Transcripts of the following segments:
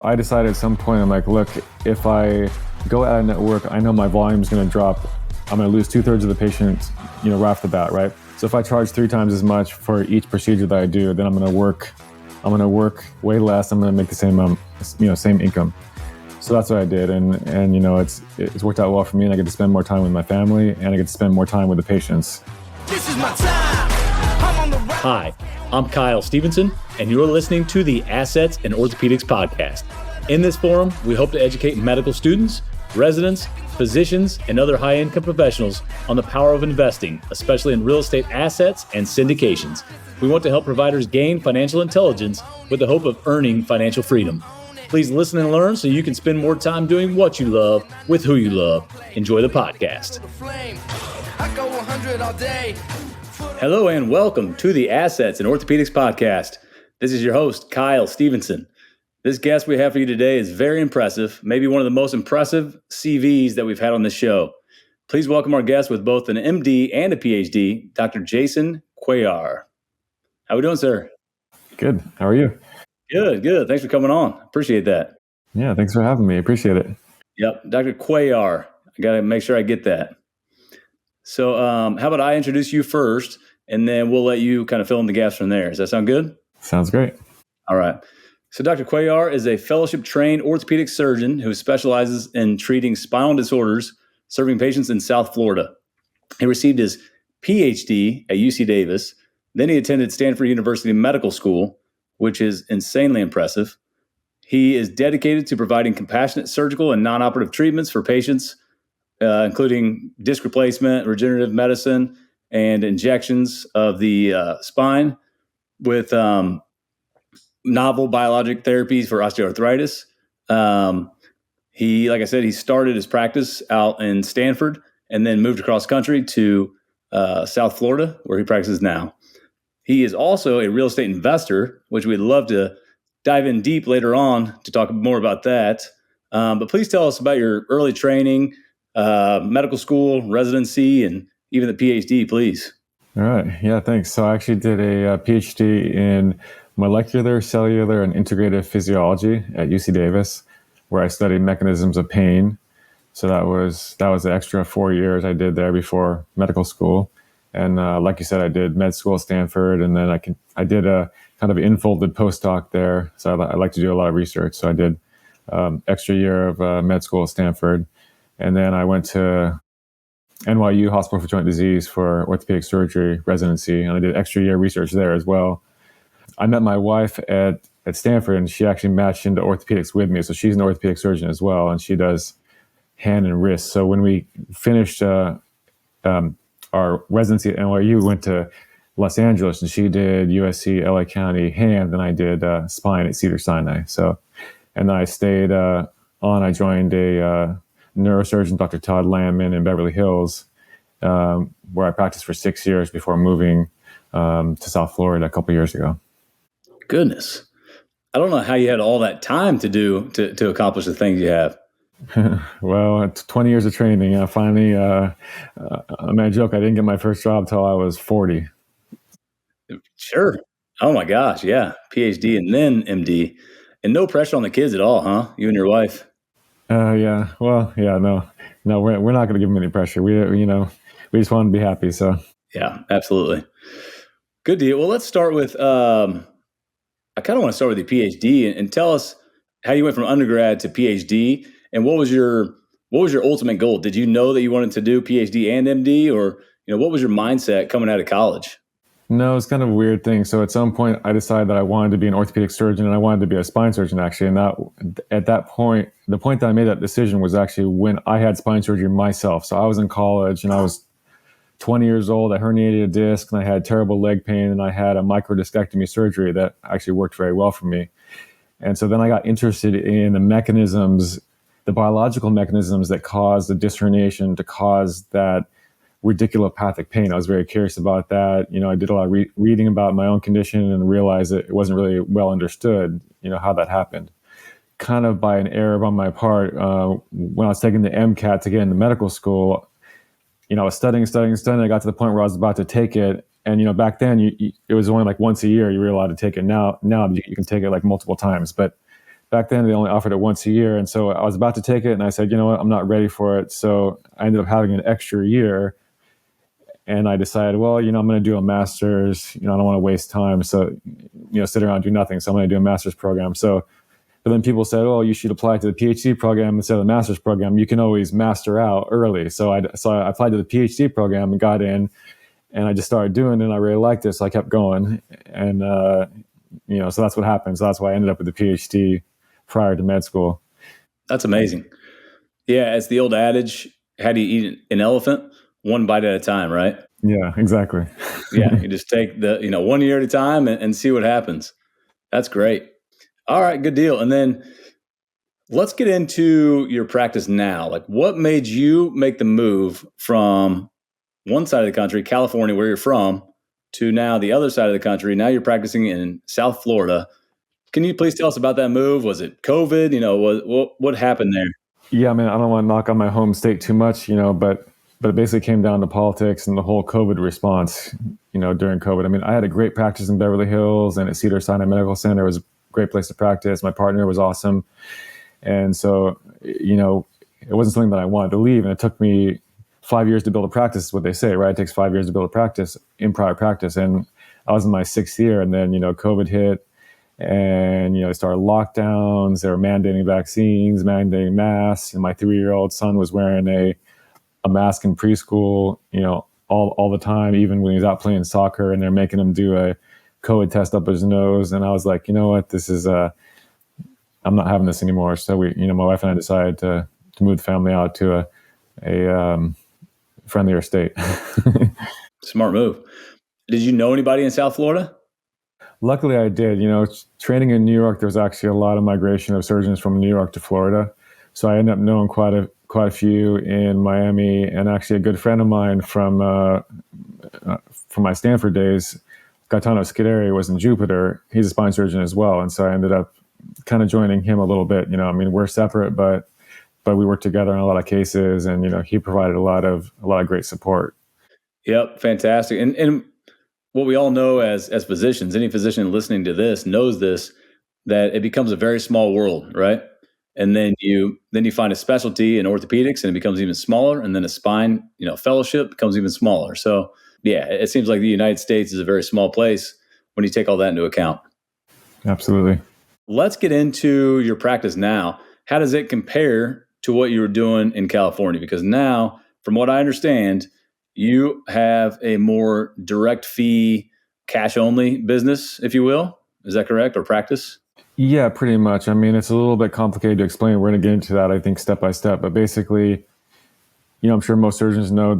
I decided at some point, I'm like, look, if I go out of network, I know my volume is going to drop. I'm going to lose 2/3 of the patients, right off the bat, right? So if I charge 3 times as much for each procedure that I do, then I'm going to work way less. I'm going to make the same, same income. So that's what I did, and it's worked out well for me, and I get to spend more time with my family, and I get to spend more time with the patients. This is my time. Hi, I'm Kyle Stevenson, and you're listening to the Assets in Orthopedics podcast. In this forum, we hope to educate medical students, residents, physicians, and other high-income professionals on the power of investing, especially in real estate assets and syndications. We want to help providers gain financial intelligence with the hope of earning financial freedom. Please listen and learn so you can spend more time doing what you love with who you love. Enjoy the podcast. Hello and welcome to the Assets in Orthopedics podcast. This is your host, Kyle Stevenson. This guest we have for you today is very impressive, maybe one of the most impressive CVs that we've had on this show. Please welcome our guest with both an MD and a PhD, Dr. Jason Cuellar. How are we doing, sir? Good. How are you? Good. Thanks for coming on. Appreciate that. Yeah, thanks for having me. Appreciate it. Yep. Dr. Cuellar. I got to make sure I get that. So how about I introduce you first, and then we'll let you kind of fill in the gaps from there. Does that sound good? Sounds great. All right. So Dr. Cuellar is a fellowship-trained orthopedic surgeon who specializes in treating spinal disorders, serving patients in South Florida. He received his PhD at UC Davis. Then he attended Stanford University Medical School, which is insanely impressive. He is dedicated to providing compassionate surgical and non-operative treatments for patients, including disc replacement, regenerative medicine, and injections of the spine with novel biologic therapies for osteoarthritis. He started his practice out in Stanford and then moved across country to South Florida, where he practices now. He is also a real estate investor, which we'd love to dive in deep later on to talk more about that. But please tell us about your early training, medical school, residency, and even the PhD, please. All right. Yeah, thanks. So I actually did a PhD in molecular, cellular, and integrative physiology at UC Davis, where I studied mechanisms of pain. So that was the extra 4 years I did there before medical school. And like you said, I did med school at Stanford, and then I did a kind of enfolded postdoc there. So I like to do a lot of research. So I did extra year of med school at Stanford, and then I went to NYU Hospital for Joint Disease for orthopedic surgery residency, and I did extra year research there as well. I met my wife at Stanford, and she actually matched into orthopedics with me. So she's an orthopedic surgeon as well, and she does hand and wrist. So when we finished our residency at NYU, we went to Los Angeles, and she did USC, LA County hand, and I did spine at Cedars-Sinai. So, and then I stayed on. I joined a neurosurgeon, Dr. Todd Landman, in Beverly Hills, where I practiced for 6 years before moving to South Florida a couple years ago. Goodness. I don't know how you had all that time to accomplish the things you have. Well, it's 20 years of training. Finally, I joke, I didn't get my first job till I was 40. Sure. Oh my gosh. Yeah. PhD and then MD. And no pressure on the kids at all, huh? You and your wife. Yeah. Well, yeah, no, we're not going to give them any pressure. We just want to be happy. So yeah, absolutely. Good deal. Well, let's start with, I kind of want to start with your PhD and tell us how you went from undergrad to PhD, and what was your ultimate goal? Did you know that you wanted to do PhD and MD, or, what was your mindset coming out of college? No, it's kind of a weird thing. So at some point I decided that I wanted to be an orthopedic surgeon, and I wanted to be a spine surgeon actually. And at that point, the point that I made that decision was actually when I had spine surgery myself. So I was in college and I was 20 years old. I herniated a disc and I had terrible leg pain, and I had a microdiscectomy surgery that actually worked very well for me. And so then I got interested in the mechanisms, the biological mechanisms that cause the disc herniation to cause that radiculopathic pain. I was very curious about that. I did a lot of reading about my own condition and realized that it wasn't really well understood, how that happened. Kind of by an error on my part, when I was taking the MCAT to get into medical school, I was studying. I got to the point where I was about to take it. And, back then it was only like once a year you were allowed to take it. Now you can take it like multiple times. But back then they only offered it once a year. And so I was about to take it and I said, you know what, I'm not ready for it. So I ended up having an extra year. And I decided, well, you know, I'm going to do a master's. You know, I don't want to waste time. So, you know, sit around and do nothing. So I'm going to do a master's program. So, but then people said, oh, you should apply to the PhD program instead of the master's program. You can always master out early. So I applied to the PhD program and got in, and I just started doing it. And I really liked it. So I kept going. And, you know, so that's what happened. So that's why I ended up with the PhD prior to med school. That's amazing. Yeah. It's the old adage, how do you eat an elephant? One bite at a time, right? Yeah, exactly. Yeah. You just take 1 year at a time and see what happens. That's great. All right. Good deal. And then let's get into your practice now. Like, what made you make the move from one side of the country, California, where you're from, to now the other side of the country? Now you're practicing in South Florida. Can you please tell us about that move? Was it COVID? You know, what happened there? Yeah, I mean, I don't want to knock on my home state too much, you know, but it basically came down to politics and the whole COVID response, you know, during COVID. I mean, I had a great practice in Beverly Hills and at Cedars-Sinai Medical Center. It was a great place to practice. My partner was awesome. And so, you know, it wasn't something that I wanted to leave. And it took me 5 years to build a practice, is what they say, right? It takes 5 years to build a practice in private practice. And I was in my 6th year, and then, you know, COVID hit, and, you know, it started lockdowns. They were mandating vaccines, mandating masks. And my 3-year-old son was wearing a mask in preschool, you know, all the time, even when he was out playing soccer, and they're making him do a COVID test up his nose. And I was like, you know what, this is, I'm not having this anymore. So we, you know, my wife and I decided to move the family out to a friendlier state. Smart move. Did you know anybody in South Florida? Luckily I did. You know, training in New York, there was actually a lot of migration of surgeons from New York to Florida. So I ended up knowing quite a few in Miami, and actually a good friend of mine from my Stanford days, Gaetano Scuderi, was in Jupiter. He's a spine surgeon as well, and so I ended up kind of joining him a little bit. You know, I mean, we're separate, but we worked together in a lot of cases, and, you know, he provided a lot of great support. Yep, fantastic. And what we all know as physicians, any physician listening to this knows this, that it becomes a very small world, right? And then you find a specialty in orthopedics, and it becomes even smaller. And then a spine, you know, fellowship becomes even smaller. So yeah, it seems like the United States is a very small place when you take all that into account. Absolutely. Let's get into your practice now. How does it compare to what you were doing in California? Because now, from what I understand, you have a more direct fee, cash only business, if you will. Is that correct, or practice? Yeah, pretty much. I mean, it's a little bit complicated to explain. We're going to get into that, I think, step by step. But basically, you know, I'm sure most surgeons know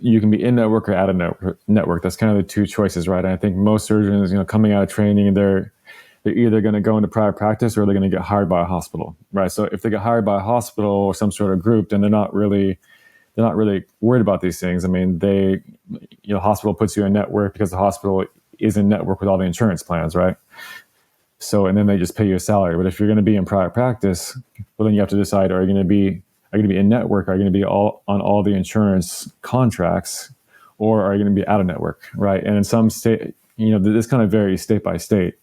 you can be in network or out of network. That's kind of the two choices, right? And I think most surgeons, you know, coming out of training, they're either going to go into private practice or they're going to get hired by a hospital, right? So if they get hired by a hospital or some sort of group, then they're not really worried about these things. I mean, hospital puts you in network because the hospital is in network with all the insurance plans, right? So, and then they just pay you a salary. But if you're going to be in private practice, well, then you have to decide: are you going to be in network? Are you going to be on all the insurance contracts, or are you going to be out of network, right? And in some state, you know, this kind of varies state by state.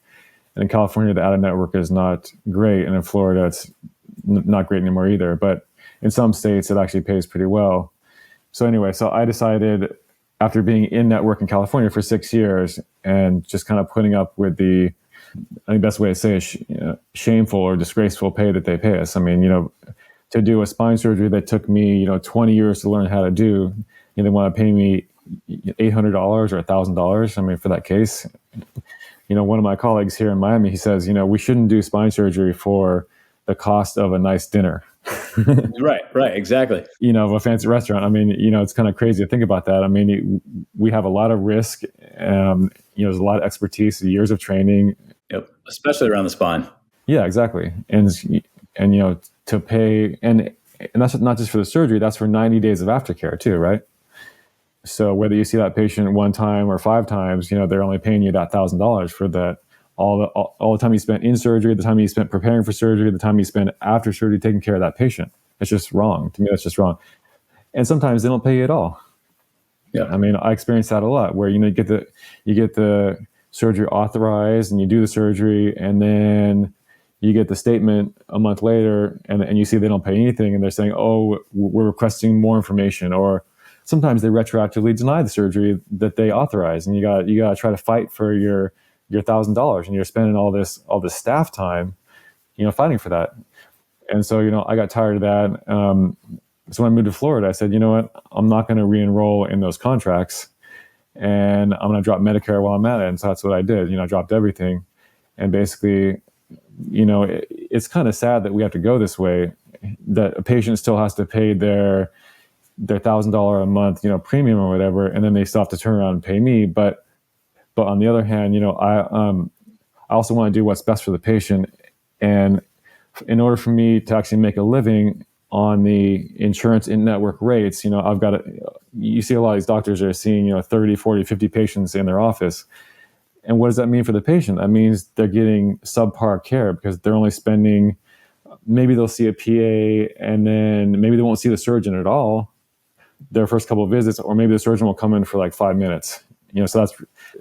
And in California, the out of network is not great, and in Florida, it's not great anymore either. But in some states, it actually pays pretty well. So anyway, so I decided, after being in network in California for 6 years and just kind of putting up with I think best way to say it, shameful or disgraceful pay that they pay us. I mean, you know, to do a spine surgery that took me, you know, 20 years to learn how to do, they want to pay me $800 or $1,000. I mean, for that case, you know, one of my colleagues here in Miami, he says, you know, we shouldn't do spine surgery for the cost of a nice dinner. Right, exactly. You know, of a fancy restaurant. I mean, you know, it's kind of crazy to think about that. I mean, we have a lot of risk. You know, there's a lot of expertise, years of training. Yep, especially around the spine. Yeah, exactly. And you know, to pay, and that's not just for the surgery, that's for 90 days of aftercare too, right? So whether you see that patient 1 time or 5 times, you know, they're only paying you that $1,000 for that. All the time you spent in surgery, the time you spent preparing for surgery, the time you spent after surgery taking care of that patient. It's just wrong. To me, that's just wrong. And sometimes they don't pay you at all. Yeah. I mean, I experienced that a lot, where, you know, you get the surgery authorized and you do the surgery, and then, you get the statement a month later, and you see they don't pay anything, and they're saying, oh, we're requesting more information, or sometimes they retroactively deny the surgery that they authorize, and you got to try to fight for your $1,000, and you're spending all this staff time, fighting for that. And so, I got tired of that. So when I moved to Florida, I said, you know what, I'm not going to re-enroll in those contracts, and I'm going to drop Medicare while I'm at it. And so that's what I did. I dropped everything, and basically, it's kind of sad that we have to go this way, that a patient still has to pay their $1,000 a month, premium or whatever, and then they still have to turn around and pay me. But on the other hand, I also want to do what's best for the patient. And in order for me to actually make a living on the insurance in-network rates, I've got to, you see a lot of these doctors are seeing, 30, 40, 50 patients in their office. And what does that mean for the patient? That means they're getting subpar care because they're only spending, maybe they'll see a PA and then maybe they won't see the surgeon at all their first couple of visits, or maybe the surgeon will come in for like 5 minutes. So that's,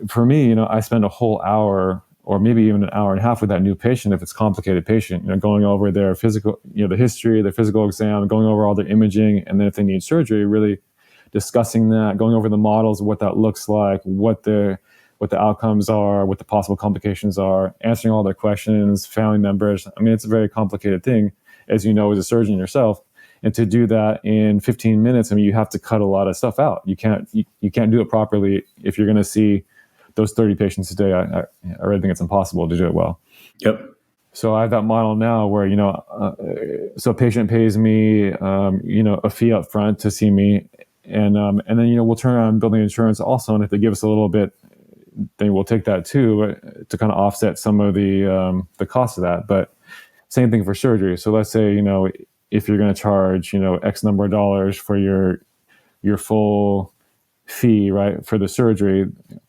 for me, I spend a whole hour or maybe even an hour and a half with that new patient if it's a complicated patient, going over their physical, the history, their physical exam, going over all their imaging, and then if they need surgery, really discussing that, going over the models, what that looks like, what the outcomes are, what the possible complications are, answering all their questions, family members. I mean, it's a very complicated thing, as you know, as a surgeon yourself. And to do that in 15 minutes, I mean, you have to cut a lot of stuff out. You can't do it properly if you're going to see those 30 patients a day. I really think it's impossible to do it well. Yep. So I have that model now where, so a patient pays me, a fee up front to see me. And then, we'll turn around building insurance also. And if they give us a little bit, then we'll take that too, to kind of offset some of the cost of that. But same thing for surgery. So let's say, if you're going to charge, X number of dollars for your full fee, right, for the surgery,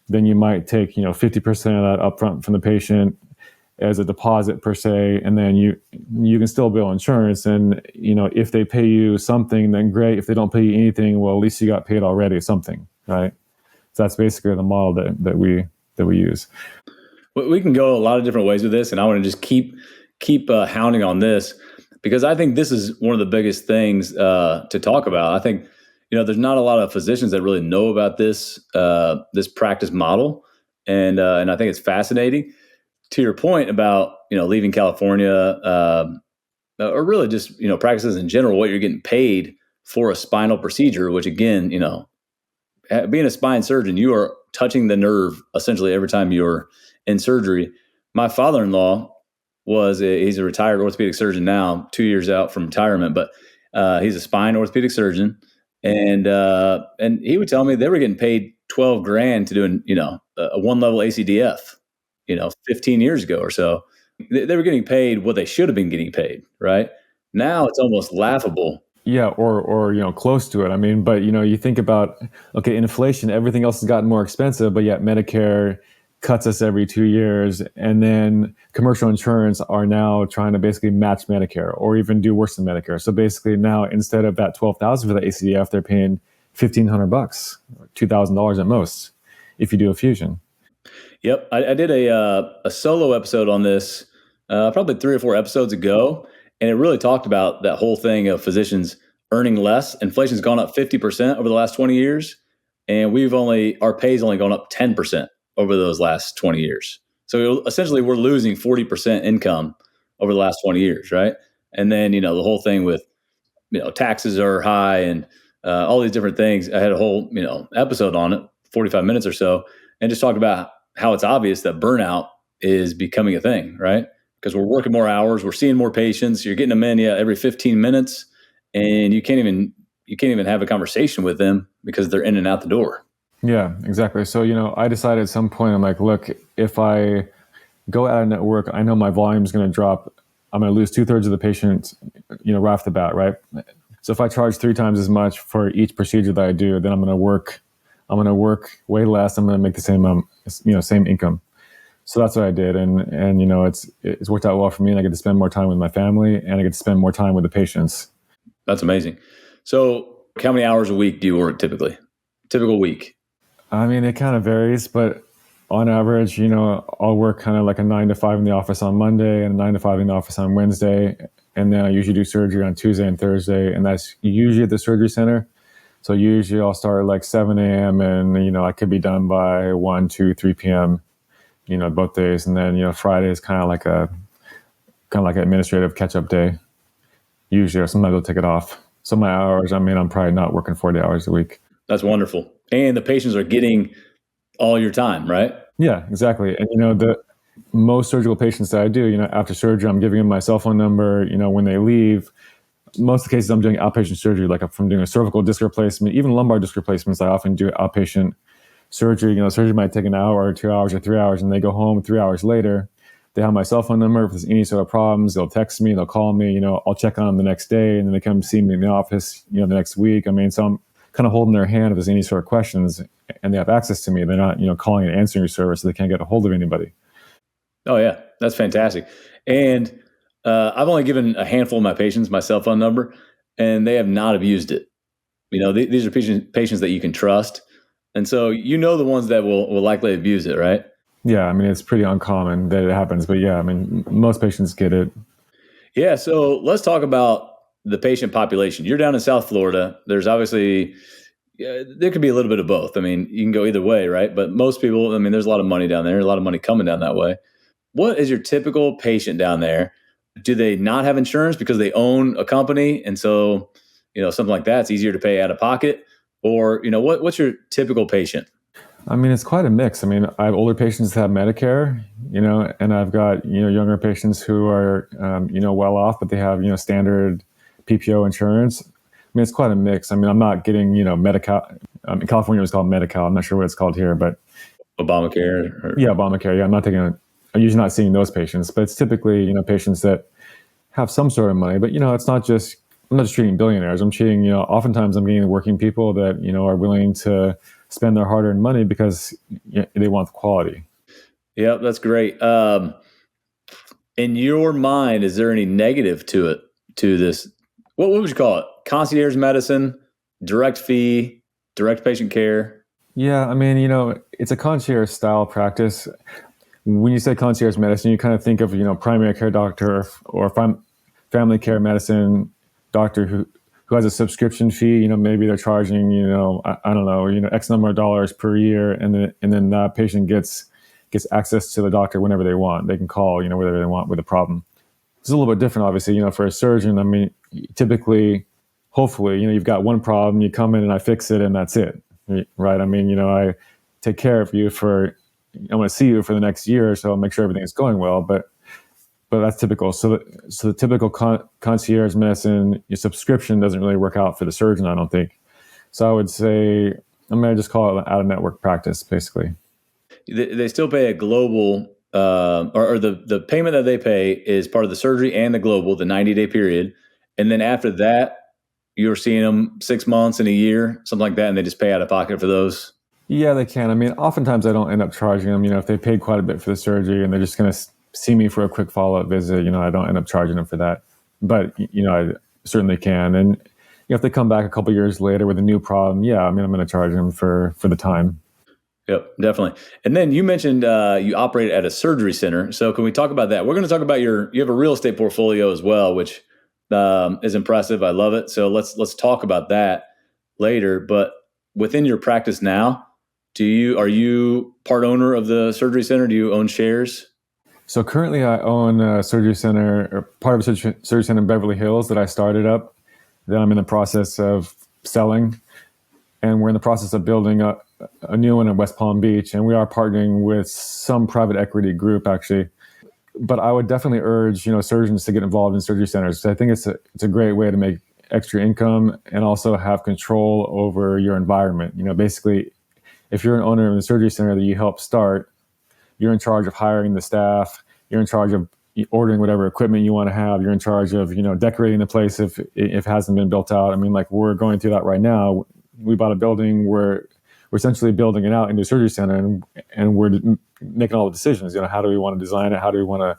then you might take, 50% of that upfront from the patient as a deposit per se, and then you can still bill insurance. And, if they pay you something, then great. If they don't pay you anything, well, at least you got paid already something, right? So that's basically the model that we use. We can go a lot of different ways with this, and I want to just keep hounding on this, because I think this is one of the biggest things to talk about. I think, there's not a lot of physicians that really know about this practice model, and I think it's fascinating. To your point about leaving California, or really just practices in general, what you're getting paid for a spinal procedure, which again, being a spine surgeon, you are touching the nerve essentially every time you're in surgery. My father-in-law he's a retired orthopedic surgeon now, 2 years out from retirement, but he's a spine orthopedic surgeon. And he would tell me they were getting paid $12,000 to do a one level ACDF, 15 years ago or so. They were getting paid what they should have been getting paid, right? Now it's almost laughable. Yeah, or close to it. I mean, but you think about, okay, inflation, everything else has gotten more expensive, but yet Medicare cuts us every 2 years, and then commercial insurance are now trying to basically match Medicare or even do worse than Medicare. So basically now, instead of that $12,000 for the ACDF, they're paying $1,500, $2,000 at most if you do a fusion. Yep, I did a solo episode on this probably 3 or 4 episodes ago, and it really talked about that whole thing of physicians earning less. Inflation's gone up 50% over the last 20 years, and our pay's only gone up 10% over those last 20 years. So essentially we're losing 40% income over the last 20 years, right? And then, the whole thing with, taxes are high and all these different things. I had a whole, episode on it, 45 minutes or so, and just talked about how it's obvious that burnout is becoming a thing, right? Because we're working more hours, we're seeing more patients, you're getting them in every 15 minutes, and you can't even have a conversation with them because they're in and out the door. Yeah, exactly. So, I decided at some point, I'm like, look, if I go out of network, I know my volume is going to drop. I'm going to lose 2/3 of the patients, right off the bat, right? So if I charge 3 times as much for each procedure that I do, then I'm going to work way less. I'm going to make the same, same income. So that's what I did. And it's worked out well for me, and I get to spend more time with my family, and I get to spend more time with the patients. That's amazing. So how many hours a week do you work typically? Typical week? I mean, it kind of varies, but on average, I'll work kind of like a 9 to 5 in the office on Monday and a 9 to 5 in the office on Wednesday. And then I usually do surgery on Tuesday and Thursday. And that's usually at the surgery center. So usually I'll start at like 7 a.m. and, I could be done by 1, 2, 3 p.m., both days. And then, Friday is kind of like an administrative catch-up day, usually, or sometimes I'll take it off. So my hours, I'm probably not working 40 hours a week. That's wonderful. And the patients are getting all your time, right? Yeah, exactly. And, the most surgical patients that I do, after surgery, I'm giving them my cell phone number, when they leave. Most of the cases I'm doing outpatient surgery, like if I'm doing a cervical disc replacement, even lumbar disc replacements, I often do outpatient surgery. Surgery might take an hour or 2 hours or 3 hours, and they go home 3 hours later. They have my cell phone number. If there's any sort of problems, they'll text me, they'll call me, I'll check on them the next day, and then they come see me in the office, the next week. So I'm kind of holding their hand if there's any sort of questions, and they have access to me. They're not, calling an answering service, so they can't get a hold of anybody. Oh, yeah. That's fantastic. And I've only given a handful of my patients my cell phone number, and they have not abused it. These are patients that you can trust. And so the ones that will likely abuse it, right? Yeah, it's pretty uncommon that it happens. But yeah, most patients get it. Yeah, so let's talk about the patient population. You're down in South Florida. There's obviously, there could be a little bit of both. You can go either way, right? But most people, there's a lot of money down there, a lot of money coming down that way. What is your typical patient down there? Do they not have insurance because they own a company? And so, something like that, it's easier to pay out of pocket? Or, what's your typical patient? It's quite a mix. I have older patients that have Medicare, and I've got, younger patients who are, well off, but they have, standard PPO insurance. It's quite a mix. I'm not getting, Medi-Cal. In California, it was called Medi-Cal. I'm not sure what it's called here, but Obamacare. Yeah, Obamacare. Yeah, I'm usually not seeing those patients, but it's typically, patients that have some sort of money. But, it's not just, I'm not just treating billionaires. I'm treating, oftentimes I'm getting working people that, are willing to spend their hard-earned money because they want the quality. Yeah, that's great. In your mind, is there any negative to this? What would you call it? Concierge medicine, direct fee, direct patient care? Yeah, it's a concierge style practice. When you say concierge medicine, you kind of think of, primary care doctor or family care medicine doctor who has a subscription fee. Maybe they're charging, I don't know, X number of dollars per year. And then that patient gets access to the doctor whenever they want. They can call, whatever they want with a problem. It's a little bit different, obviously, for a surgeon. Typically, hopefully, you've got one problem, you come in and I fix it and that's it. Right. I take care of you I want to see you for the next year or so, make sure everything is going well. But that's typical. So the typical concierge medicine, your subscription doesn't really work out for the surgeon, I don't think. So I would say, I'm going to just call it an out-of-network practice, basically. They still pay a global, or the payment that they pay is part of the surgery and the global, the 90-day period. And then after that, you're seeing them 6 months and a year, something like that, and they just pay out of pocket for those? Yeah, they can. Oftentimes I don't end up charging them. If they paid quite a bit for the surgery and they're just going to see me for a quick follow-up visit, I don't end up charging them for that. But, I certainly can. And if they come back a couple years later with a new problem, yeah, I'm going to charge them for the time. Yep, definitely. And then you mentioned you operate at a surgery center. So can we talk about that? We're going to talk about you have a real estate portfolio as well, which is impressive. I love it. So let's talk about that later. But within your practice now, are you part owner of the surgery center? Do you own shares? So currently I own a surgery center, or part of a surgery center in Beverly Hills that I started up, that I'm in the process of selling. And we're in the process of building a new one in West Palm Beach. And we are partnering with some private equity group, actually. But I would definitely urge, surgeons to get involved in surgery centers. So I think it's a great way to make extra income and also have control over your environment. Basically, if you're an owner of the surgery center that you help start, you're in charge of hiring the staff. You're in charge of ordering whatever equipment you want to have. You're in charge of, decorating the place if it hasn't been built out. We're going through that right now. We bought a building. We're essentially building it out into a surgery center, and we're making all the decisions. How do we want to design it? How do we want to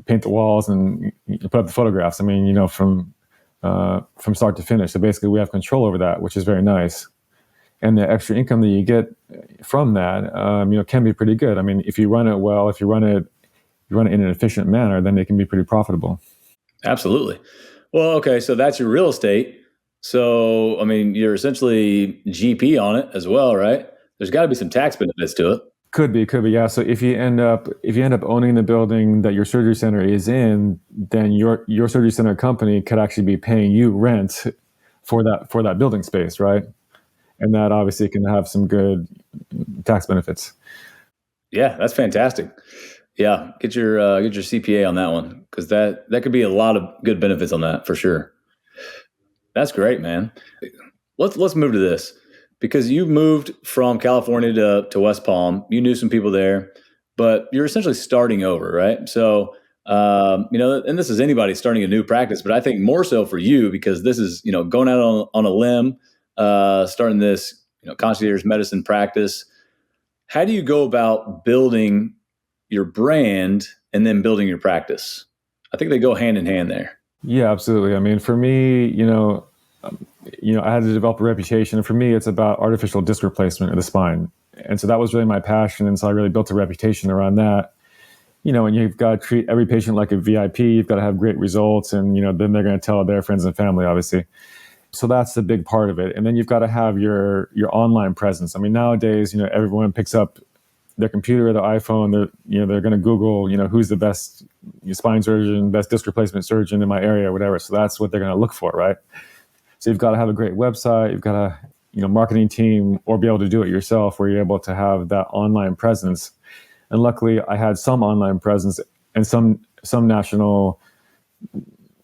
paint the walls and put up the photographs? From start to finish. So basically, we have control over that, which is very nice. and the extra income that you get from that, can be pretty good. I mean, if you run it well, if you run it in an efficient manner, then it can be pretty profitable. Absolutely. Well, okay, so that's your real estate. So, I mean, you're essentially GP on it as well, right? There's got to be some tax benefits to it. Could be, yeah. So if you end up owning the building that your surgery center is in, then your surgery center company could actually be paying you rent for that building space, right? And that obviously can have some good tax benefits. Yeah, that's fantastic. Yeah, get your CPA on that one, because that could be a lot of good benefits on that for sure. That's great, man. Let's move to this, because you moved from California to West Palm. You knew some people there, but you're essentially starting over, right? So, and this is anybody starting a new practice, but I think more so for you, because this is, going out on a limb, starting this, concierge medicine practice. How do you go about building your brand and then building your practice? I think they go hand in hand there. Yeah, absolutely. I mean, for me, I had to develop a reputation. And for me, it's about artificial disc replacement of the spine. And so that was really my passion. And so I really built a reputation around that. And you've got to treat every patient like a VIP. You've got to have great results. And, then they're going to tell their friends and family, obviously. So that's the big part of it. And then you've got to have your online presence. I mean, nowadays, everyone picks up their computer or their iPhone. They're going to Google, who's the best spine surgeon, best disc replacement surgeon in my area, or whatever. So that's what they're going to look for, right? So you've got to have a great website. You've got a marketing team, or be able to do it yourself, where you're able to have that online presence. And luckily, I had some online presence and some national,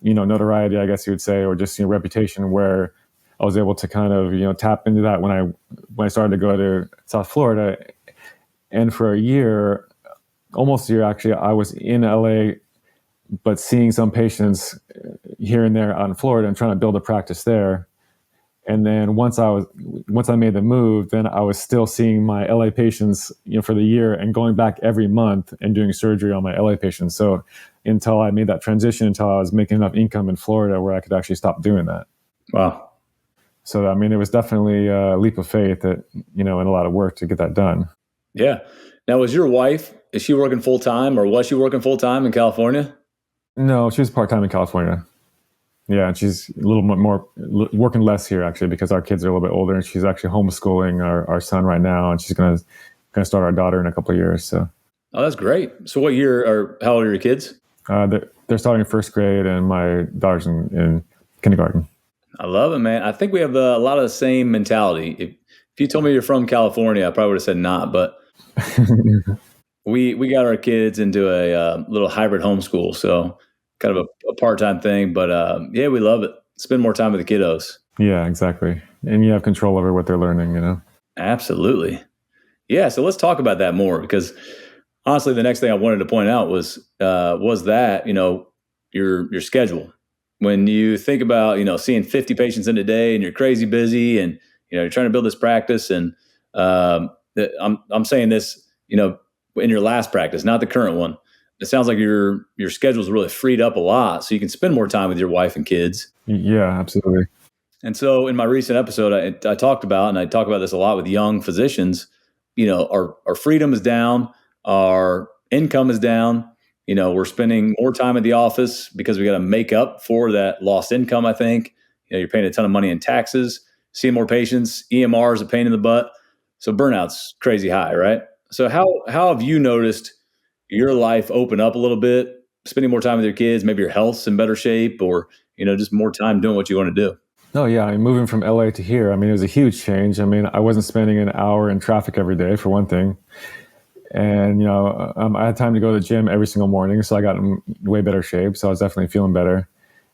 notoriety, I guess you would say, or just reputation, where I was able to kind of tap into that when I started to go to South Florida. And for a year, almost a year actually, I was in LA, but seeing some patients here and there out in Florida and trying to build a practice there. And then once I made the move, then I was still seeing my LA patients, for the year, and going back every month and doing surgery on my LA patients. So until I made that transition, until I was making enough income in Florida where I could actually stop doing that. Wow. So, I mean, it was definitely a leap of faith that, and a lot of work to get that done. Yeah. Now, is she working full time, or was she working full time in California? No, she was part-time in California. Yeah, and she's a little bit more working less here, actually, because our kids are a little bit older, and she's actually homeschooling our son right now, and she's gonna start our daughter in a couple of years. So, oh, that's great. So, what year, or how old are your kids? They're starting first grade, and my daughter's in kindergarten. I love it, man. I think we have a lot of the same mentality. If you told me you're from California, I probably would have said not, but we got our kids into a little hybrid homeschool, so kind of a part-time thing, but yeah, we love it. Spend more time with the kiddos. Yeah, exactly. And you have control over what they're learning, Absolutely. Yeah, so let's talk about that more, because honestly, the next thing I wanted to point out was that, your schedule. When you think about, seeing 50 patients in a day, and you're crazy busy, and, you're trying to build this practice, and I'm saying this, in your last practice, not the current one. It sounds like your schedule's really freed up a lot, so you can spend more time with your wife and kids. Yeah, absolutely. And so in my recent episode, I talked about, and I talk about this a lot with young physicians, our freedom is down, our income is down, we're spending more time at the office because we got to make up for that lost income, I think. You're paying a ton of money in taxes, seeing more patients, EMR is a pain in the butt. So burnout's crazy high, right? So how have you noticed your life open up a little bit, spending more time with your kids, maybe your health's in better shape, or, just more time doing what you want to do? Oh, yeah. I mean, moving from LA to here, I mean, it was a huge change. I mean, I wasn't spending an hour in traffic every day, for one thing. And, I had time to go to the gym every single morning, so I got in way better shape. So I was definitely feeling better.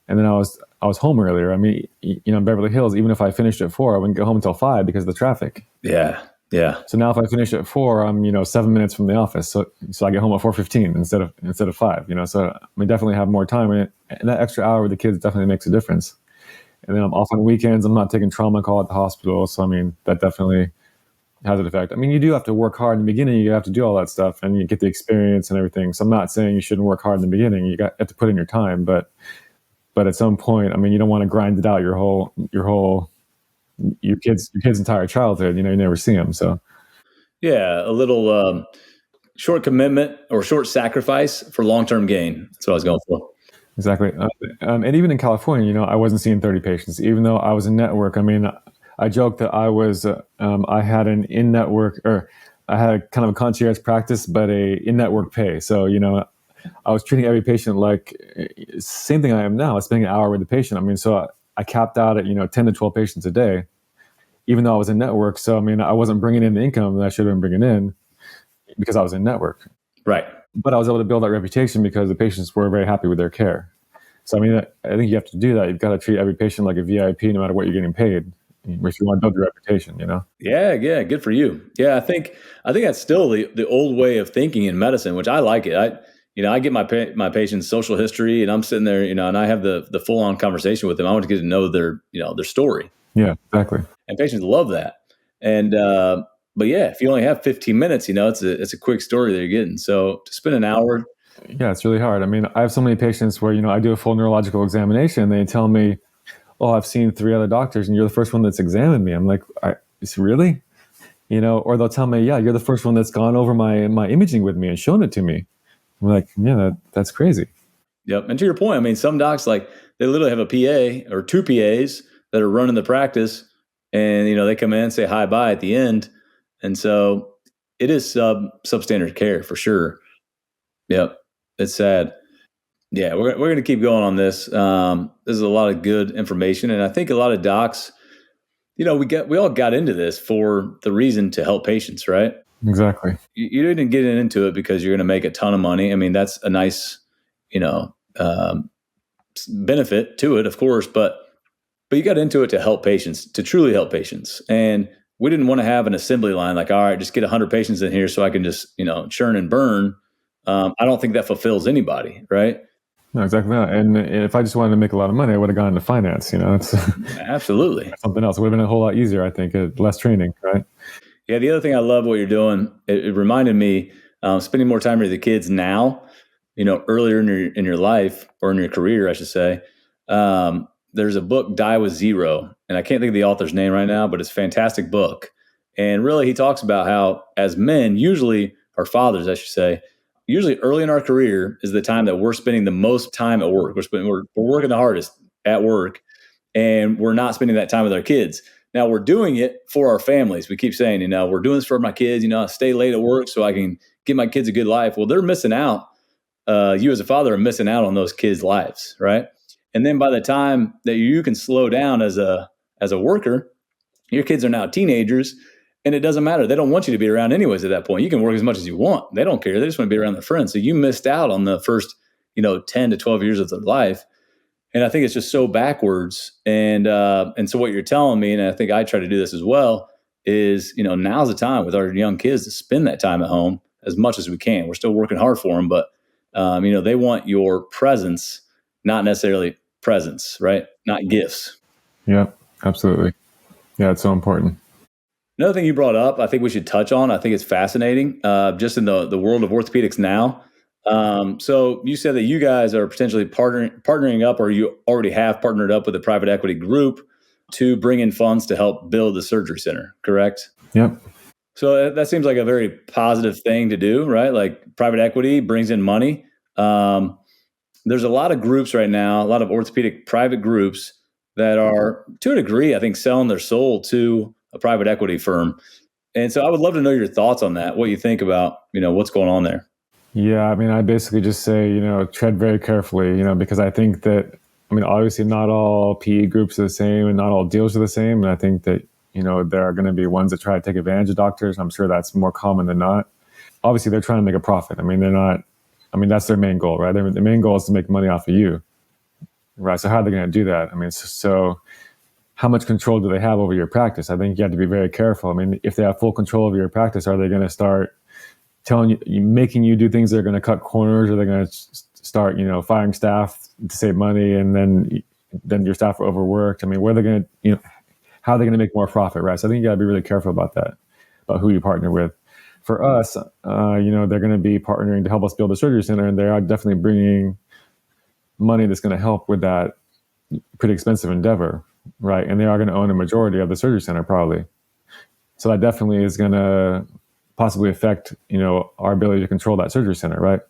And then I was home earlier. I mean, in Beverly Hills, even if I finished at 4, I wouldn't get home until 5 because of the traffic. Yeah. Yeah. So now if I finish at 4, I'm 7 minutes from the office. So I get home at 4:15 instead of 5. So I definitely have more time, and that extra hour with the kids definitely makes a difference. And then I'm off on weekends. I'm not taking trauma call at the hospital. So that definitely has an effect. I mean, you do have to work hard in the beginning. You have to do all that stuff, and you get the experience and everything. So I'm not saying you shouldn't work hard in the beginning. You have to put in your time, but at some point, you don't want to grind it out your whole your kid's entire childhood. You never see them. So Yeah, a little short commitment or short sacrifice for long-term gain. That's what I was going for. exactly. And even in California, I wasn't seeing 30 patients, even though I was in network. I mean, I joked that I had an in-network, or I had kind of a concierge practice, but a in-network pay. So, I was treating every patient like same thing I am now. I was spending an hour with the patient. I mean, so I capped out at 10 to 12 patients a day, even though I was in network. So I mean, I wasn't bringing in the income that I should have been bringing in because I was in network. Right. But I was able to build that reputation because the patients were very happy with their care. So I mean, I think you have to do that. You've got to treat every patient like a VIP, no matter what you're getting paid, if you want to build your reputation. Yeah, good for you. Yeah, I think that's still the old way of thinking in medicine, which I like it. I get my patient's social history, and I'm sitting there, and I have the full on conversation with them. I want to get to know their story. Yeah, exactly. And patients love that. And but yeah, if you only have 15 minutes, it's a quick story that you're getting. So to spend an hour. Yeah, it's really hard. I mean, I have so many patients where I do a full neurological examination. And they tell me, "Oh, I've seen 3 other doctors, and you're the first one that's examined me." I'm like, "Really?" Or they'll tell me, "Yeah, you're the first one that's gone over my imaging with me and shown it to me." I'm like, "Yeah, that's crazy." Yep. And to your point, I mean, some docs, like, they literally have a PA or 2 PAs that are running the practice, and they come in and say hi bye at the end. And so it is substandard care for sure. Yep. It's sad. Yeah, we're going to keep going on this. This is a lot of good information, and I think a lot of docs, we all got into this for the reason to help patients, right? Exactly. You didn't get into it because you're going to make a ton of money. I mean, that's a nice, benefit to it, of course, but you got into it to help patients, to truly help patients. And we didn't want to have an assembly line like, all right, just get 100 patients in here so I can just, churn and burn. I don't think that fulfills anybody, right? No, exactly that. And if I just wanted to make a lot of money, I would have gone into finance. It's absolutely something else. It would have been a whole lot easier, I think. Less training, right? Yeah. The other thing I love what you're doing, it reminded me, spending more time with the kids now, earlier in your life, or in your career, I should say. There's a book, Die with Zero, and I can't think of the author's name right now, but it's a fantastic book. And really, he talks about how, as men, usually, or fathers, I should say, usually early in our career is the time that we're spending the most time at work. We're working the hardest at work, and we're not spending that time with our kids. Now, we're doing it for our families. We keep saying, we're doing this for my kids, I stay late at work so I can give my kids a good life. Well, they're missing out. You as a father are missing out on those kids' lives, right? And then by the time that you can slow down as a worker, your kids are now teenagers, and it doesn't matter. They don't want you to be around anyways at that point. You can work as much as you want. They don't care. They just want to be around their friends. So you missed out on the first, 10 to 12 years of their life. And I think it's just so backwards. And so what you're telling me, and I think I try to do this as well, is, now's the time with our young kids to spend that time at home as much as we can. We're still working hard for them, but, they want your presence, not necessarily presents, right? Not gifts. Yeah, absolutely. Yeah, it's so important. Another thing you brought up, I think we should touch on, I think it's fascinating, just in the world of orthopedics now. So you said that you guys are potentially partnering up, or you already have partnered up with a private equity group to bring in funds to help build the surgery center, correct? Yep. So that seems like a very positive thing to do, right? Like, private equity brings in money. There's a lot of groups right now, a lot of orthopedic private groups that are, to a degree, I think, selling their soul to a private equity firm. And so I would love to know your thoughts on that, what you think about, what's going on there. Yeah, I mean, I basically just say, tread very carefully, because I think that, obviously not all PE groups are the same and not all deals are the same. And I think that, there are going to be ones that try to take advantage of doctors. I'm sure that's more common than not. Obviously, they're trying to make a profit. That's their main goal, right? The main goal is to make money off of you, right? So how are they going to do that? So how much control do they have over your practice? I think you have to be very careful. If they have full control over your practice, are they going to start telling you, making you do things that are going to cut corners? Or are they going to start, firing staff to save money, and then your staff are overworked? Where are they going to, how are they going to make more profit, right? So I think you got to be really careful about that, about who you partner with. For us, they're going to be partnering to help us build a surgery center, and they are definitely bringing money that's going to help with that pretty expensive endeavor. right? And they are going to own a majority of the surgery center probably. So that definitely is going to possibly affect, our ability to control that surgery center, right?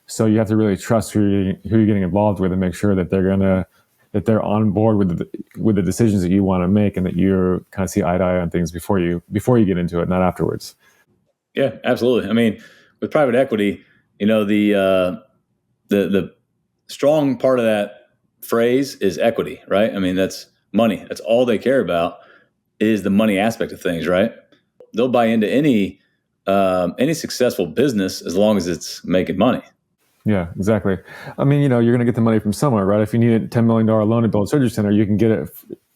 So you have to really trust who you're getting involved with and make sure that they're on board with the decisions that you want to make, and that you kind of see eye to eye on things before you get into it, not afterwards. Yeah, absolutely. I mean, with private equity, the strong part of that phrase is equity, right? I mean, that's money. That's all they care about is the money aspect of things, right? They'll buy into any successful business as long as it's making money. Yeah, exactly. I mean, you're going to get the money from somewhere, right? If you need a $10 million loan to build a surgery center, you can get it.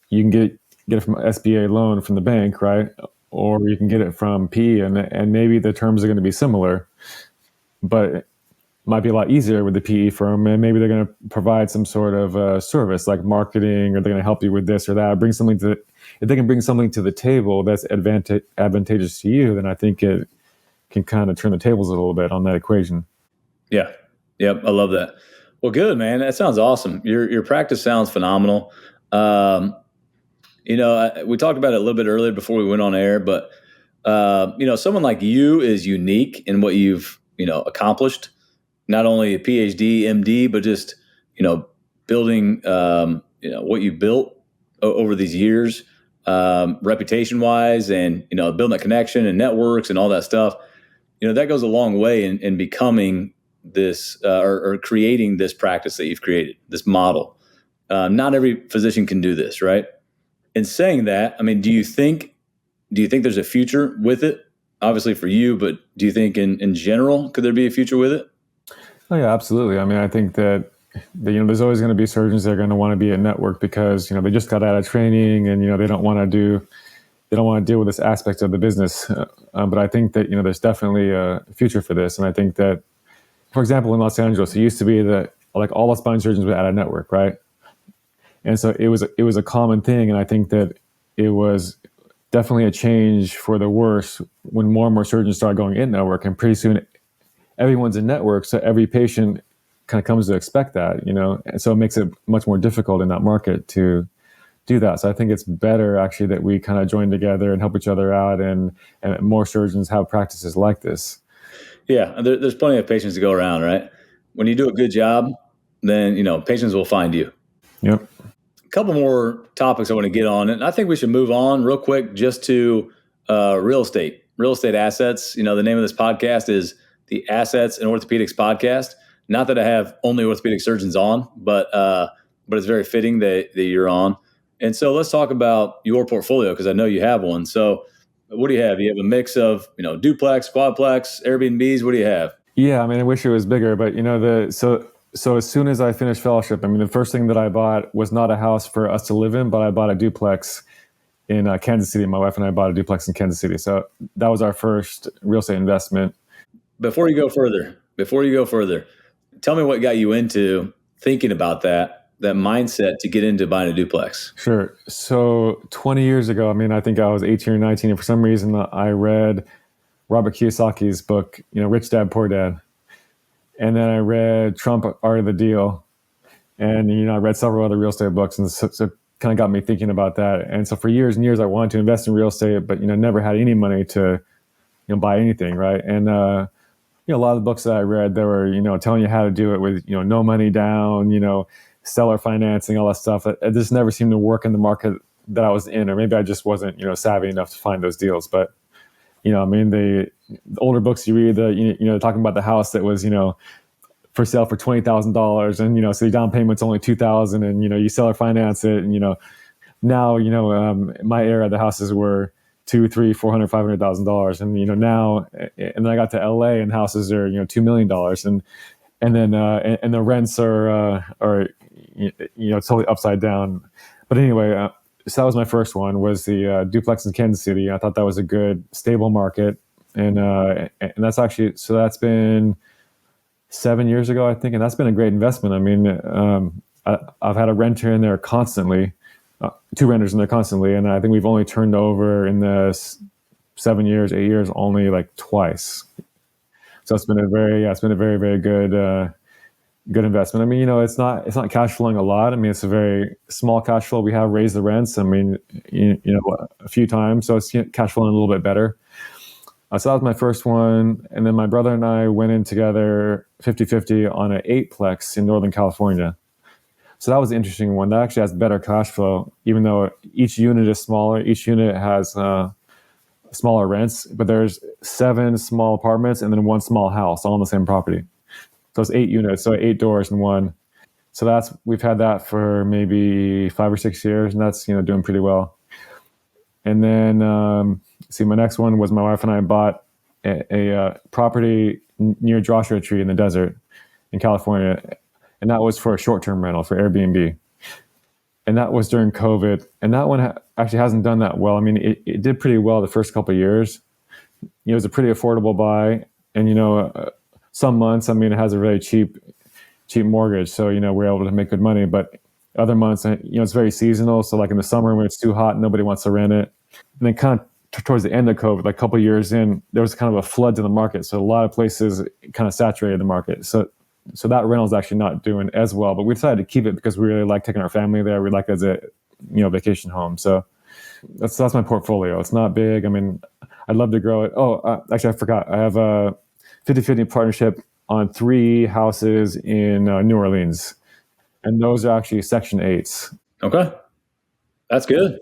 You can get it from an SBA loan from the bank, right? Or you can get it from PE, and maybe the terms are going to be similar, but it might be a lot easier with the PE firm, and maybe they're going to provide some sort of service like marketing, or they're going to help you with this or that. If they can bring something to the table that's advantageous to you, then I think it can kind of turn the tables a little bit on that equation. Yeah. Yep. I love that. Well, good, man. That sounds awesome. Your practice sounds phenomenal. We talked about it a little bit earlier before we went on air, but someone like you is unique in what you've, accomplished. Not only a PhD, MD, but just, building, what you built over these years, reputation wise, and, building that connection and networks and all that stuff. That goes a long way in becoming this or creating this practice that you've created, this model. Not every physician can do this, right? In saying that, I mean, do you think there's a future with it? Obviously for you, but do you think in general, could there be a future with it? Oh yeah, absolutely. I mean, I think that there's always going to be surgeons that are going to want to be a network because they just got out of training, and they don't want to deal with this aspect of the business. But I think that there's definitely a future for this, and I think that, for example, in Los Angeles, it used to be that like all the spine surgeons were at a network, right? And so it was a common thing, and I think that it was definitely a change for the worse when more and more surgeons started going in network, and pretty soon everyone's in network, so every patient kind of comes to expect that, and so it makes it much more difficult in that market to do that. So I think it's better actually that we kind of join together and help each other out, and more surgeons have practices like this. Yeah, there's plenty of patients to go around, right? When you do a good job, then patients will find you. Yep. A couple more topics I want to get on, and I think we should move on real quick just to real estate assets. The name of this podcast is the Assets and Orthopedics Podcast. Not that I have only orthopedic surgeons on, but it's very fitting that you're on. And so let's talk about your portfolio, because I know you have one. So what do you have? You have a mix of duplex, quadplex, Airbnbs. What do you have? Yeah, I mean, I wish it was bigger, but so as soon as I finished fellowship, I mean, the first thing that I bought was not a house for us to live in, but I bought a duplex in Kansas City. My wife and I bought a duplex in Kansas City. So that was our first real estate investment. Before you go further, tell me what got you into thinking about that mindset to get into buying a duplex. Sure. So 20 years ago, I mean, I think I was 18 or 19, and for some reason I read Robert Kiyosaki's book, Rich Dad, Poor Dad. And then I read Trump, Art of the Deal. And, I read several other real estate books, and so it kind of got me thinking about that. And so for years and years, I wanted to invest in real estate, but, never had any money to, buy anything, right? And, a lot of the books that I read, they were, telling you how to do it with, no money down, seller financing, all that stuff. It just never seemed to work in the market that I was in, or maybe I just wasn't, savvy enough to find those deals. But, I mean, the older books you read, talking about the house that was, for sale for $20,000, and so the down payment's only $2,000, and you seller finance it, and now in my era the houses were $200,000, $300,000, $400,000, $500,000, and now, and then I got to LA and houses are $2 million, and then and the rents are totally upside down. But anyway, so that was my first one, was the duplex in Kansas City. I thought that was a good, stable market, and that's actually, so that's been 7 years ago, I think, and that's been a great investment. I mean, I've had a renter in there constantly, two renters in there constantly, and I think we've only turned over in the 7 years, 8 years, only like twice. So it's been a very, very good good investment. I mean, it's not cash flowing a lot. I mean, it's a very small cash flow. We have raised the rents. I mean, a few times, so it's cash flowing a little bit better. So that was my first one. And then my brother and I went in together 50-50 on an 8-plex in Northern California. So that was an interesting one. That actually has better cash flow, even though each unit is smaller. Each unit has smaller rents, but there's 7 small apartments and then 1 small house all on the same property. So it's 8 units, so 8 doors in one. So we've had that for maybe 5 or 6 years, and that's doing pretty well. And then my next one was my wife and I bought a property near Joshua Tree in the desert in California, and that was for a short-term rental for Airbnb. And that was during COVID, and that one actually hasn't done that well. I mean, it did pretty well the first couple of years. It was a pretty affordable buy, and some months, I mean, it has a really cheap mortgage, so we're able to make good money. But other months, it's very seasonal. So like in the summer when it's too hot, nobody wants to rent it. And then kind of towards the end of COVID, like a couple of years in, there was kind of a flood to the market. So a lot of places kind of saturated the market. So that rental is actually not doing as well. But we decided to keep it because we really like taking our family there. We like it as a vacation home. So that's my portfolio. It's not big. I mean, I'd love to grow it. Oh, actually, I forgot. I have a 50-50 partnership on 3 houses in New Orleans. And those are actually Section 8s. Okay. That's good.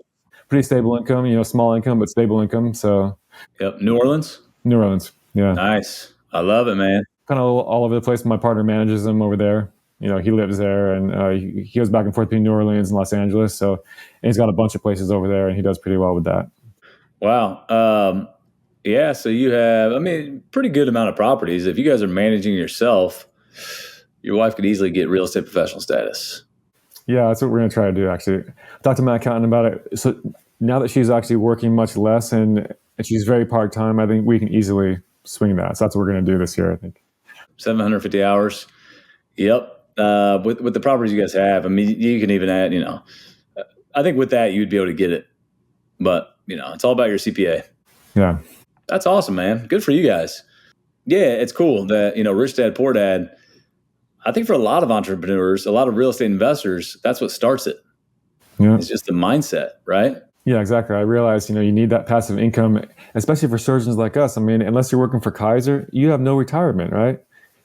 Pretty stable income, small income, but stable income. So, yep. New Orleans? New Orleans. Yeah. Nice. I love it, man. Kind of all over the place. My partner manages them over there. He lives there, and he goes back and forth between New Orleans and Los Angeles. So, and he's got a bunch of places over there, and he does pretty well with that. Wow. Yeah. So you have, pretty good amount of properties. If you guys are managing yourself, your wife could easily get real estate professional status. Yeah, that's what we're going to try to do, actually. I talked to my accountant about it. So now that she's actually working much less and she's very part-time, I think we can easily swing that. So that's what we're going to do this year, I think. 750 hours. Yep. With the properties you guys have, you can even add, I think with that, you'd be able to get it. But, it's all about your CPA. Yeah. That's awesome, man. Good for you guys. Yeah, it's cool that, Rich Dad, Poor Dad, I think for a lot of entrepreneurs, a lot of real estate investors, that's what starts it. Yeah. It's just the mindset, right? Yeah, exactly. I realize, you need that passive income, especially for surgeons like us. Unless you're working for Kaiser, you have no retirement, right?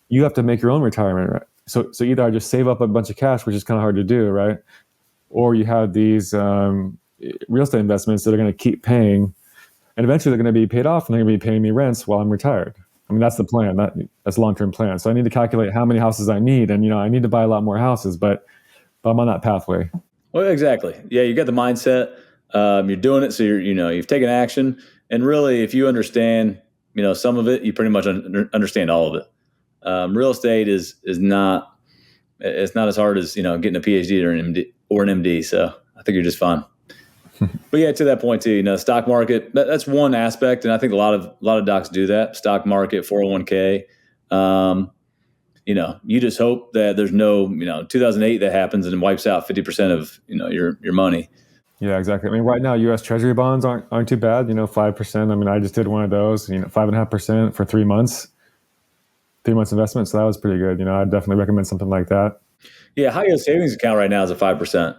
You have to make your own retirement, right? So either I just save up a bunch of cash, which is kind of hard to do, right? Or you have these real estate investments that are going to keep paying, and eventually they're going to be paid off, and they're going to be paying me rents while I'm retired. That's the plan. That's a long-term plan. So I need to calculate how many houses I need, and I need to buy a lot more houses, but I'm on that pathway. Well, exactly. Yeah, you got the mindset. You're doing it, so you've taken action, and really, if you understand, some of it, you pretty much understand all of it. Real estate is not it's not as hard as getting a PhD or an MD. So I think you're just fine. But yeah, to that point too, stock market, that's one aspect. And I think a lot of docs do that. Stock market, 401k. You just hope that there's no, 2008 that happens and wipes out 50% of, your money. Yeah, exactly. Right now, U.S. Treasury bonds aren't too bad, 5%. I just did one of those, 5.5% for 3 months, 3 months investment. So that was pretty good. I'd definitely recommend something like that. Yeah. High yield savings account right now is at 5%.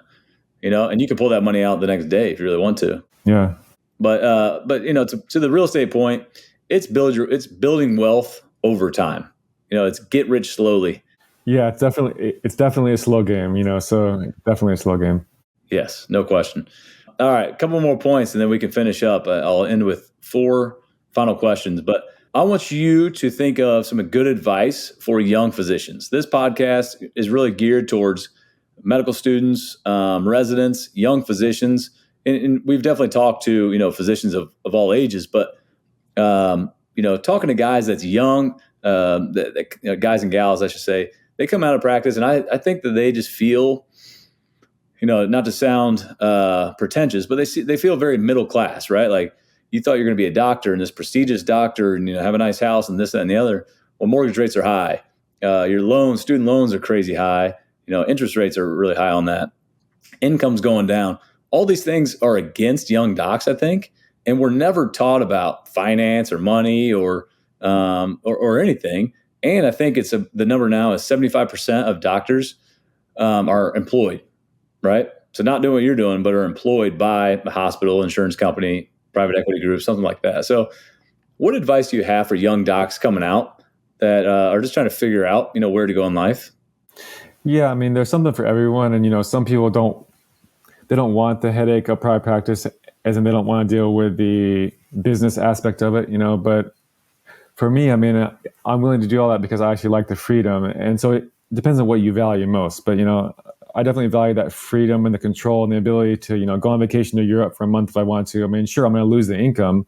And you can pull that money out the next day if you really want to. Yeah. But to the real estate point, it's building wealth over time. It's get rich slowly. Yeah, it's definitely a slow game, so definitely a slow game. Yes, no question. All right, a couple more points and then we can finish up. I'll end with 4 final questions, but I want you to think of some good advice for young physicians. This podcast is really geared towards medical students, residents, young physicians, and we've definitely talked to physicians of all ages. But talking to guys that's young, guys and gals, I should say, they come out of practice, and I think that they just feel, not to sound pretentious, but they feel very middle class, right? Like you thought you're going to be a doctor and this prestigious doctor, and have a nice house and this, that, and the other. Well, mortgage rates are high. Your student loans are crazy high. Interest rates are really high on that. Income's going down. All these things are against young docs, I think, and we're never taught about finance or money or anything. And I think the number now is 75% of doctors are employed, right? So not doing what you're doing, but are employed by the hospital, insurance company, private equity group, something like that. So what advice do you have for young docs coming out that are just trying to figure out, where to go in life? Yeah, I mean, there's something for everyone, and some people don't want the headache of private practice, as in they don't want to deal with the business aspect of it, But for me, I mean, I'm willing to do all that because I actually like the freedom, and so it depends on what you value most. But I definitely value that freedom and the control and the ability to go on vacation to Europe for a month if I want to. I mean, sure, I'm going to lose the income,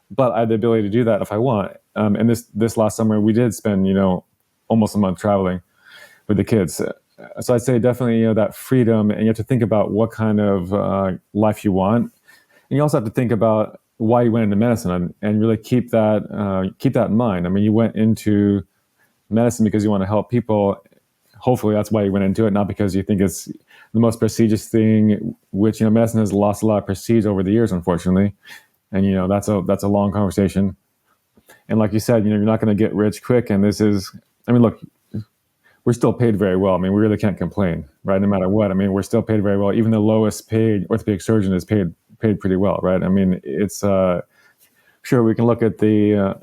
but I have the ability to do that if I want. And this last summer, we did spend almost a month traveling with the kids. So I'd say definitely that freedom, and you have to think about what kind of life you want, and you also have to think about why you went into medicine, and really keep that in mind. I mean, you went into medicine because you want to help people. Hopefully, that's why you went into it, not because you think it's the most prestigious thing. Which medicine has lost a lot of prestige over the years, unfortunately, and that's a long conversation. And like you said, you're not going to get rich quick, and this is. I mean, look, we're still paid very well. I mean, we really can't complain, right? No matter what. I mean, we're still paid very well. Even the lowest paid orthopedic surgeon is paid pretty well, right? I mean, it's sure we can look at the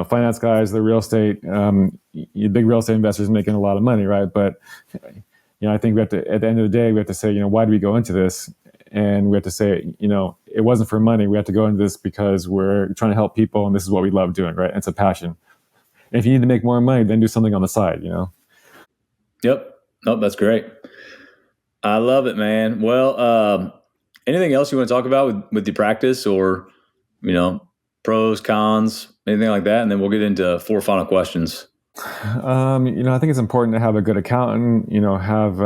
finance guys, the real estate, big real estate investors making a lot of money, right? But I think we have to, at the end of the day, we have to say, why do we go into this? And we have to say, it wasn't for money. We have to go into this because we're trying to help people, and this is what we love doing, right? And it's a passion. And if you need to make more money, then do something on the side, Yep. Nope, that's great. I love it, man. Well, anything else you want to talk about with your practice, or, pros, cons, anything like that? And then we'll get into 4 final questions. I think it's important to have a good accountant, have,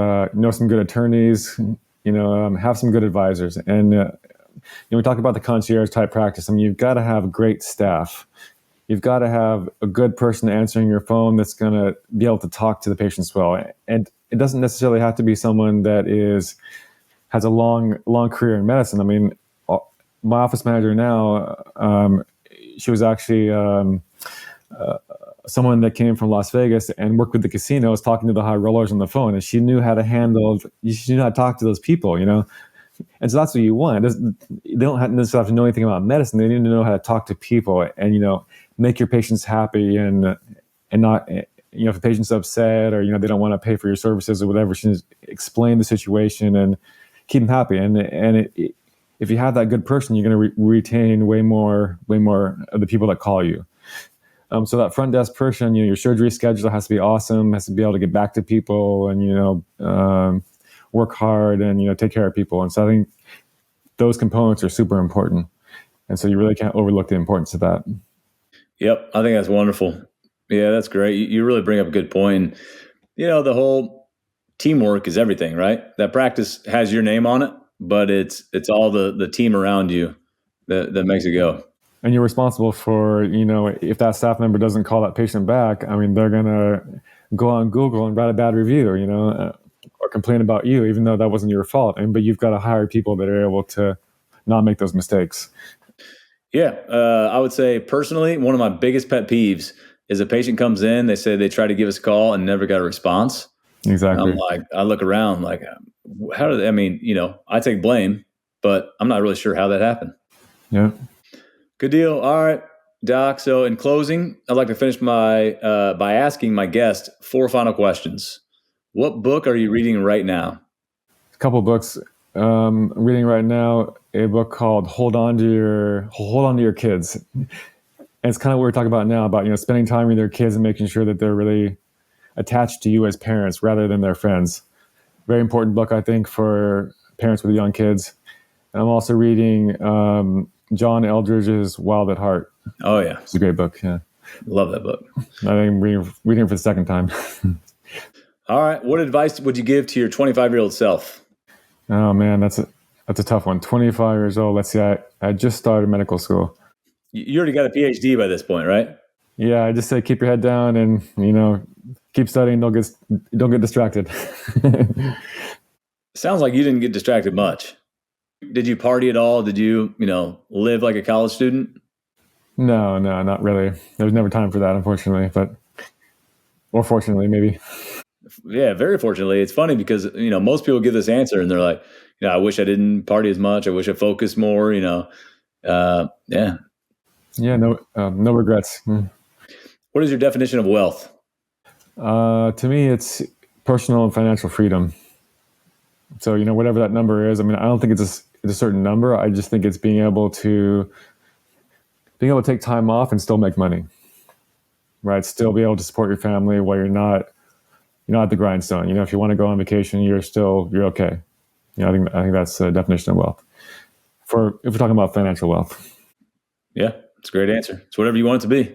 some good attorneys, have some good advisors. And, we talk about the concierge type practice. I mean, you've got to have great staff. You've got to have a good person answering your phone that's going to be able to talk to the patients well. And it doesn't necessarily have to be someone that has a long career in medicine. I mean, my office manager now, she was actually someone that came from Las Vegas and worked with the casinos, talking to the high rollers on the phone, and she knew how to talk to those people, And so that's what you want. They don't necessarily have to know anything about medicine. They need to know how to talk to people and, make your patients happy, and not, if a patient's upset or, they don't want to pay for your services or whatever, just explain the situation and keep them happy. If you have that good person, you're going to retain way more of the people that call you. So that front desk person, your surgery scheduler has to be awesome, has to be able to get back to people and, work hard and, take care of people. And so I think those components are super important. And so you really can't overlook the importance of that. Yep. I think that's wonderful. Yeah, that's great. You really bring up a good point. The whole teamwork is everything, right? That practice has your name on it, but it's all the team around you that makes it go. And you're responsible for, if that staff member doesn't call that patient back, I mean, they're going to go on Google and write a bad review, or complain about you, even though that wasn't your fault. But you've got to hire people that are able to not make those mistakes. Yeah. I would say personally, one of my biggest pet peeves is a patient comes in, they say they tried to give us a call and never got a response. Exactly. I'm like, I look around like, how did, I mean, I take blame, but I'm not really sure how that happened. Yeah. Good deal. All right, Doc. So in closing, I'd like to finish by asking my guest 4 final questions. What book are you reading right now? A couple of books. I'm reading right now a book called Hold On to Your Kids. And it's kind of what we're talking about now, about spending time with their kids and making sure that they're really attached to you as parents rather than their friends. Very important book, I think, for parents with young kids. And I'm also reading John Eldridge's Wild at Heart. Oh yeah, it's a great book. Yeah, love that book. I think I'm reading it for the second time. All right, what advice would you give to your 25-year-old self? Oh man, that's a tough one. 25 years old. Let's see. I just started medical school. You already got a PhD by this point, right? Yeah, I just say keep your head down and keep studying. Don't get distracted. Sounds like you didn't get distracted much. Did you party at all? Did you live like a college student? No, not really. There was never time for that, unfortunately. But Or fortunately, maybe. Yeah, very fortunately. It's funny because, most people give this answer and they're like, I wish I didn't party as much. I wish I focused more, yeah. Yeah, no regrets. What is your definition of wealth? To me, it's personal and financial freedom. So, whatever that number is, I don't think it's a certain number. I just think it's being able to take time off and still make money, right? Still be able to support your family while you're not at the grindstone. If you want to go on vacation, you're okay. I think that's the definition of wealth. If we're talking about financial wealth. Yeah, it's a great answer. It's whatever you want it to be.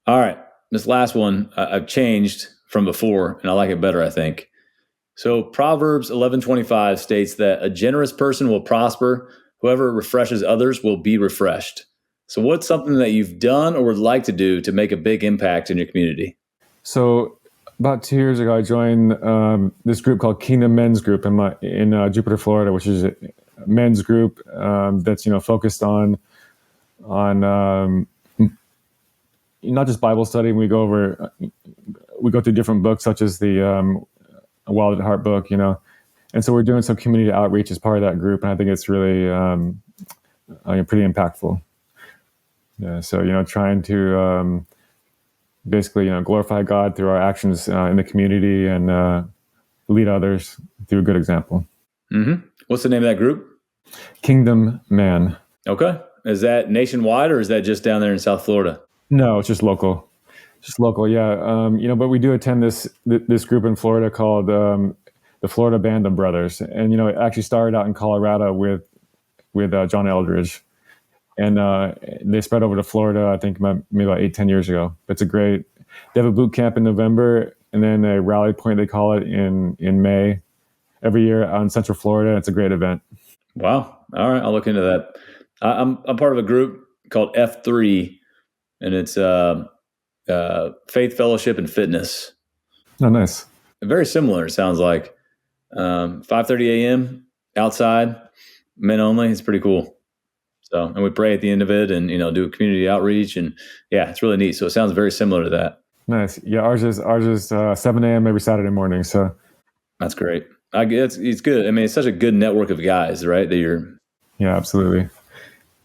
All right, this last one I've changed from before, and I like it better, I think. So Proverbs 11:25 states that a generous person will prosper. Whoever refreshes others will be refreshed. So what's something that you've done or would like to do to make a big impact in your community? So about 2 years ago, I joined this group called Kingdom Men's Group in Jupiter, Florida, which is a men's group that's focused on not just Bible study. We go through different books, such as the Wild at Heart book, and so we're doing some community outreach as part of that group, and I think it's really pretty impactful. Yeah, so trying to basically glorify God through our actions in the community and lead others through a good example. Mm-hmm. What's the name of that group? Kingdom Man. Okay. Is that nationwide or is that just down there in South Florida? No, it's just local. Yeah. But we do attend this group in Florida called the Florida Band of Brothers, and it actually started out in Colorado with John Eldridge, and they spread over to Florida. I think maybe about 8-10 years ago. They have a boot camp in November, and then a rally point they call it in May every year out in Central Florida. It's a great event. Wow. All right, I'll look into that. I'm part of a group called F3, and it's Faith, Fellowship, and Fitness. Oh, nice. Very similar, it sounds like. 5:30 a.m. outside, men only. It's pretty cool. So, and we pray at the end of it, and do community outreach, and yeah, it's really neat. So it sounds very similar to that. Nice. Yeah, ours is 7 a.m. every Saturday morning. So that's great. It's good. It's such a good network of guys, right? Yeah, absolutely.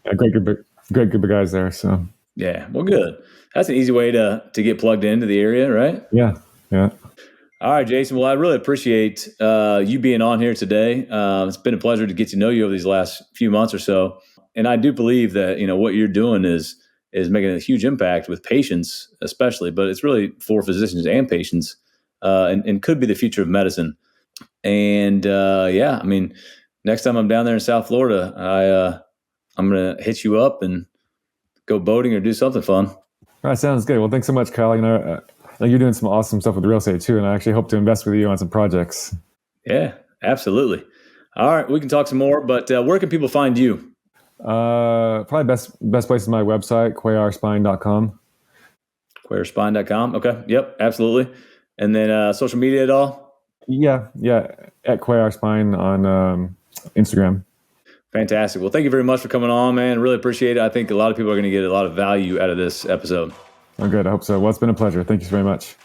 A great group of guys there. So yeah, well, good. That's an easy way to get plugged into the area, right? Yeah. All right, Jason. Well, I really appreciate you being on here today. It's been a pleasure to get to know you over these last few months or so. And I do believe that what you're doing is making a huge impact with patients, especially, but it's really for physicians and patients, and could be the future of medicine. And next time I'm down there in South Florida, I'm gonna hit you up and go boating or do something fun. All right, sounds good. Well, thanks so much, Kyle. You're doing some awesome stuff with real estate too, and I actually hope to invest with you on some projects. Yeah, absolutely. All right, we can talk some more, but where can people find you? Probably best place is my website, cuellarspine.com. Cuellarspine.com. Okay. Yep, absolutely. And then social media at all? Yeah, at Cuellarspine on Instagram. Fantastic. Well, thank you very much for coming on, man. Really appreciate it. I think a lot of people are going to get a lot of value out of this episode. Oh, good. I hope so. Well, it's been a pleasure. Thank you very much.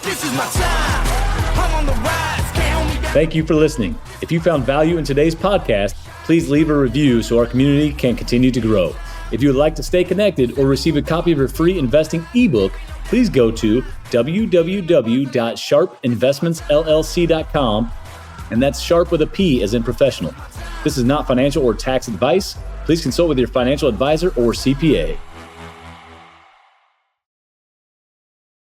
This is my time. I'm on the rise. Can't hold me down. Thank you for listening. If you found value in today's podcast, please leave a review so our community can continue to grow. If you would like to stay connected or receive a copy of your free investing ebook, please go to www.sharpinvestmentsllc.com, and that's sharp with a P as in professional. This is not financial or tax advice. Please consult with your financial advisor or CPA.